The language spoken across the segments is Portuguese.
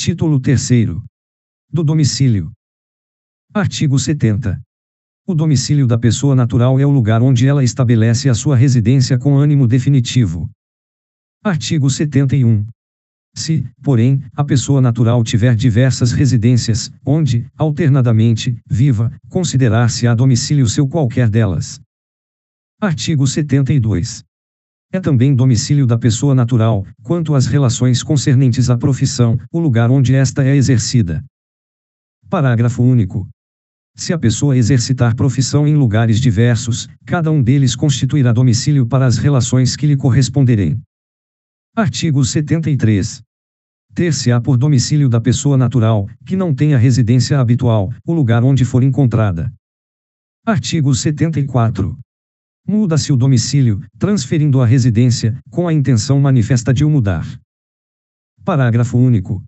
Título 3º. Do domicílio. Artigo 70. O domicílio da pessoa natural é o lugar onde ela estabelece a sua residência com ânimo definitivo. Artigo 71. Se, porém, a pessoa natural tiver diversas residências, onde, alternadamente, viva, considerar-se-á domicílio seu qualquer delas. Artigo 72. É também domicílio da pessoa natural, quanto às relações concernentes à profissão, o lugar onde esta é exercida. Parágrafo único. Se a pessoa exercitar profissão em lugares diversos, cada um deles constituirá domicílio para as relações que lhe corresponderem. Artigo 73. Ter-se-á por domicílio da pessoa natural, que não tenha residência habitual, o lugar onde for encontrada. Artigo 74. Muda-se o domicílio, transferindo a residência, com a intenção manifesta de o mudar. Parágrafo único.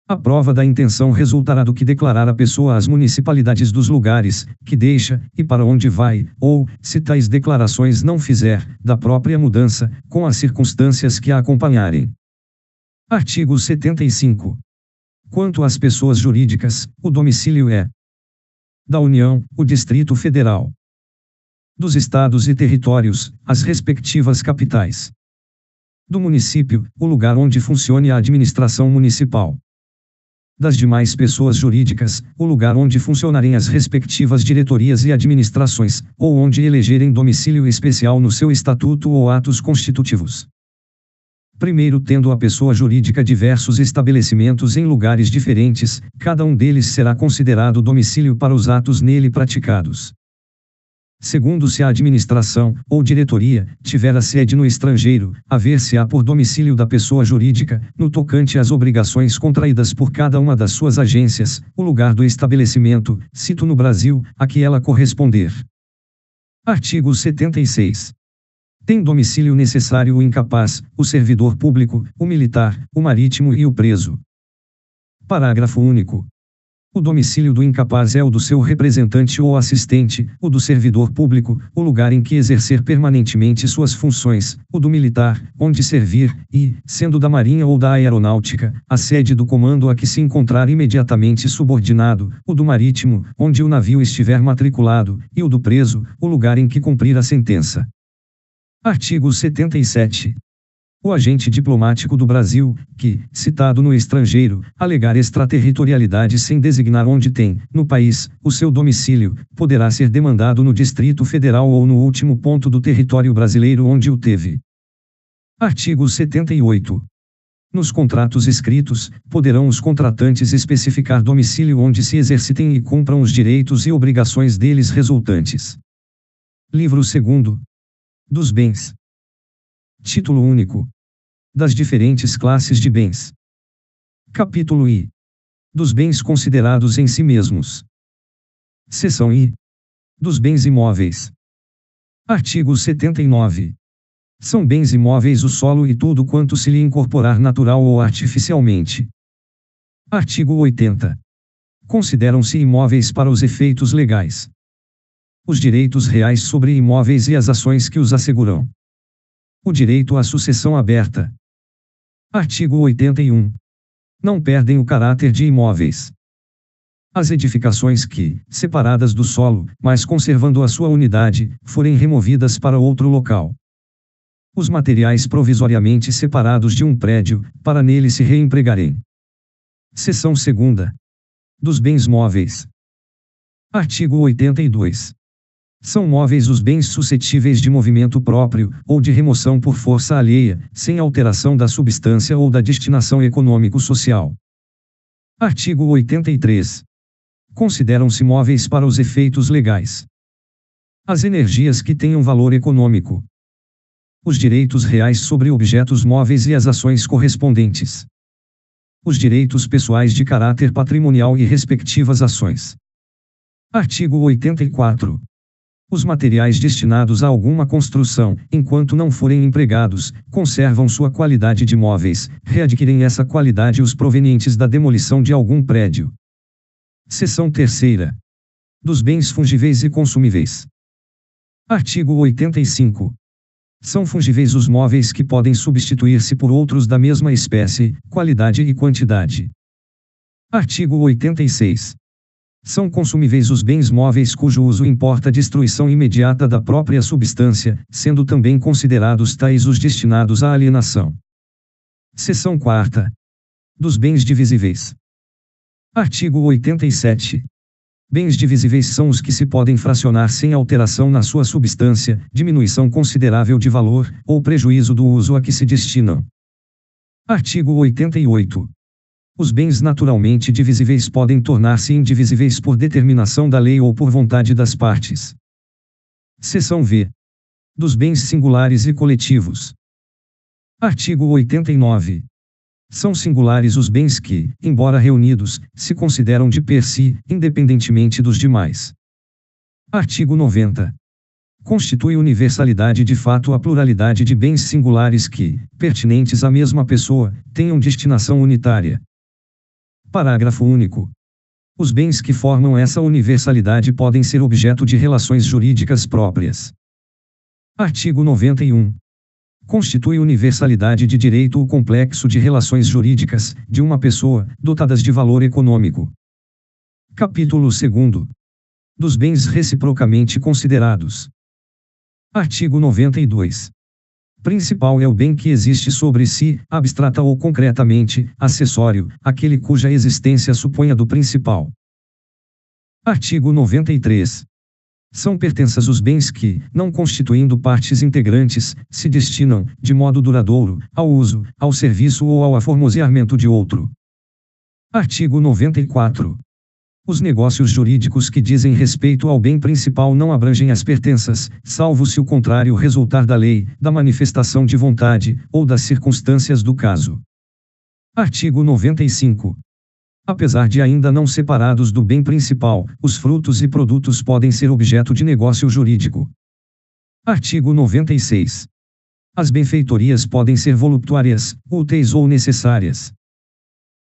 A prova da intenção resultará do que declarar a pessoa às municipalidades dos lugares que deixa, e para onde vai, ou, se tais declarações não fizer, da própria mudança, com as circunstâncias que a acompanharem. Artigo 75. Quanto às pessoas jurídicas, o domicílio é: da União, o Distrito Federal; dos Estados e Territórios, as respectivas capitais; do município, o lugar onde funcione a administração municipal; das demais pessoas jurídicas, o lugar onde funcionarem as respectivas diretorias e administrações, ou onde elegerem domicílio especial no seu estatuto ou atos constitutivos. Primeiro, tendo a pessoa jurídica diversos estabelecimentos em lugares diferentes, cada um deles será considerado domicílio para os atos nele praticados. Segundo, se a administração, ou diretoria, tiver a sede no estrangeiro, haver-se-á por domicílio da pessoa jurídica, no tocante às obrigações contraídas por cada uma das suas agências, o lugar do estabelecimento, cito no Brasil, a que ela corresponder. Artigo 76. Tem domicílio necessário o incapaz, o servidor público, o militar, o marítimo e o preso. Parágrafo único. O domicílio do incapaz é o do seu representante ou assistente, o do servidor público, o lugar em que exercer permanentemente suas funções, o do militar, onde servir, e, sendo da Marinha ou da Aeronáutica, a sede do comando a que se encontrar imediatamente subordinado, o do marítimo, onde o navio estiver matriculado, e o do preso, o lugar em que cumprir a sentença. Artigo 77. O agente diplomático do Brasil, que, citado no estrangeiro, alegar extraterritorialidade sem designar onde tem, no país, o seu domicílio, poderá ser demandado no Distrito Federal ou no último ponto do território brasileiro onde o teve. Artigo 78. Nos contratos escritos, poderão os contratantes especificar domicílio onde se exercitem e cumpram os direitos e obrigações deles resultantes. Livro 2º. Dos bens. Título único. Das diferentes classes de bens. Capítulo I. Dos bens considerados em si mesmos. Seção I. Dos bens imóveis. Artigo 79. São bens imóveis o solo e tudo quanto se lhe incorporar natural ou artificialmente. Artigo 80. Consideram-se imóveis para os efeitos legais os direitos reais sobre imóveis e as ações que os asseguram. O direito à sucessão aberta. Artigo 81. Não perdem o caráter de imóveis as edificações que, separadas do solo, mas conservando a sua unidade, forem removidas para outro local. Os materiais provisoriamente separados de um prédio, para nele se reempregarem. Seção 2ª. Dos bens móveis. Artigo 82. São móveis os bens suscetíveis de movimento próprio, ou de remoção por força alheia, sem alteração da substância ou da destinação econômico-social. Artigo 83. Consideram-se móveis para os efeitos legais as energias que tenham valor econômico, os direitos reais sobre objetos móveis e as ações correspondentes, os direitos pessoais de caráter patrimonial e respectivas ações. Artigo 84. Os materiais destinados a alguma construção, enquanto não forem empregados, conservam sua qualidade de móveis, readquirem essa qualidade os provenientes da demolição de algum prédio. Seção 3ª. Dos bens fungíveis e consumíveis. Artigo 85. São fungíveis os móveis que podem substituir-se por outros da mesma espécie, qualidade e quantidade. Artigo 86. São consumíveis os bens móveis cujo uso importa a destruição imediata da própria substância, sendo também considerados tais os destinados à alienação. Seção 4ª. Dos bens divisíveis. Artigo 87. Bens divisíveis são os que se podem fracionar sem alteração na sua substância, diminuição considerável de valor, ou prejuízo do uso a que se destinam. Artigo 88. Os bens naturalmente divisíveis podem tornar-se indivisíveis por determinação da lei ou por vontade das partes. Seção V. Dos bens singulares e coletivos. Artigo 89. São singulares os bens que, embora reunidos, se consideram de per si, independentemente dos demais. Artigo 90. Constitui universalidade de fato a pluralidade de bens singulares que, pertinentes à mesma pessoa, tenham destinação unitária. Parágrafo único. Os bens que formam essa universalidade podem ser objeto de relações jurídicas próprias. Artigo 91. Constitui universalidade de direito o complexo de relações jurídicas, de uma pessoa, dotadas de valor econômico. Capítulo 2º. Dos bens reciprocamente considerados. Artigo 92. Principal é o bem que existe sobre si, abstrata ou concretamente, acessório, aquele cuja existência suponha do principal. Artigo 93. São pertenças os bens que, não constituindo partes integrantes, se destinam, de modo duradouro, ao uso, ao serviço ou ao aformoseamento de outro. Artigo 94. Os negócios jurídicos que dizem respeito ao bem principal não abrangem as pertenças, salvo se o contrário resultar da lei, da manifestação de vontade, ou das circunstâncias do caso. Artigo 95. Apesar de ainda não separados do bem principal, os frutos e produtos podem ser objeto de negócio jurídico. Artigo 96. As benfeitorias podem ser voluptuárias, úteis ou necessárias.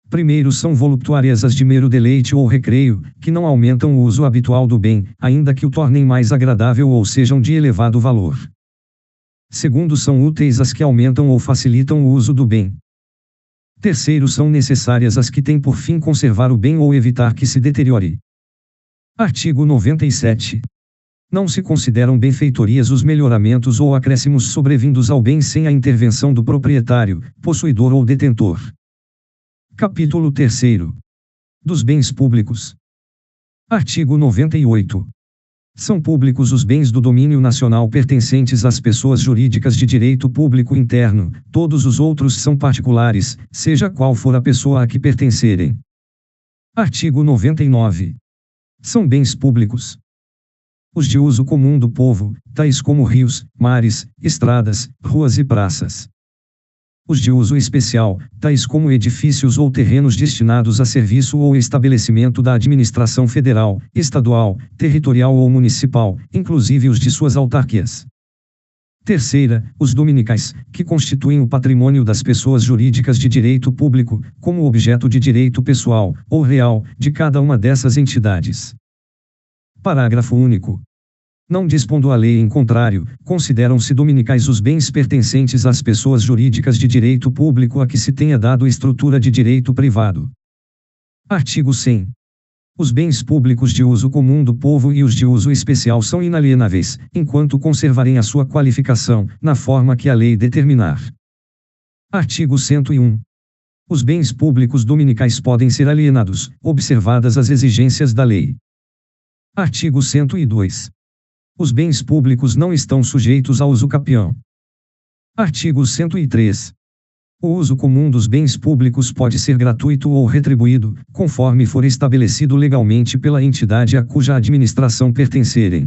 Primeiro são voluptuárias as de mero deleite ou recreio, que não aumentam o uso habitual do bem, ainda que o tornem mais agradável ou sejam de elevado valor. Segundo são úteis as que aumentam ou facilitam o uso do bem. Terceiro são necessárias as que têm por fim conservar o bem ou evitar que se deteriore. Artigo 97. Não se consideram benfeitorias os melhoramentos ou acréscimos sobrevindos ao bem sem a intervenção do proprietário, possuidor ou detentor. Capítulo 3º. Dos bens públicos. Artigo 98. São públicos os bens do domínio nacional pertencentes às pessoas jurídicas de direito público interno, todos os outros são particulares, seja qual for a pessoa a que pertencerem. Artigo 99. São bens públicos os de uso comum do povo, tais como rios, mares, estradas, ruas e praças. Os de uso especial, tais como edifícios ou terrenos destinados a serviço ou estabelecimento da administração federal, estadual, territorial ou municipal, inclusive os de suas autarquias. Terceira, os dominicais, que constituem o patrimônio das pessoas jurídicas de direito público, como objeto de direito pessoal, ou real, de cada uma dessas entidades. Parágrafo único. Não dispondo a lei em contrário, consideram-se dominicais os bens pertencentes às pessoas jurídicas de direito público a que se tenha dado estrutura de direito privado. Artigo 100. Os bens públicos de uso comum do povo e os de uso especial são inalienáveis, enquanto conservarem a sua qualificação, na forma que a lei determinar. Artigo 101. Os bens públicos dominicais podem ser alienados, observadas as exigências da lei. Artigo 102. Os bens públicos não estão sujeitos a uso capião. Artigo 103. O uso comum dos bens públicos pode ser gratuito ou retribuído, conforme for estabelecido legalmente pela entidade a cuja administração pertencerem.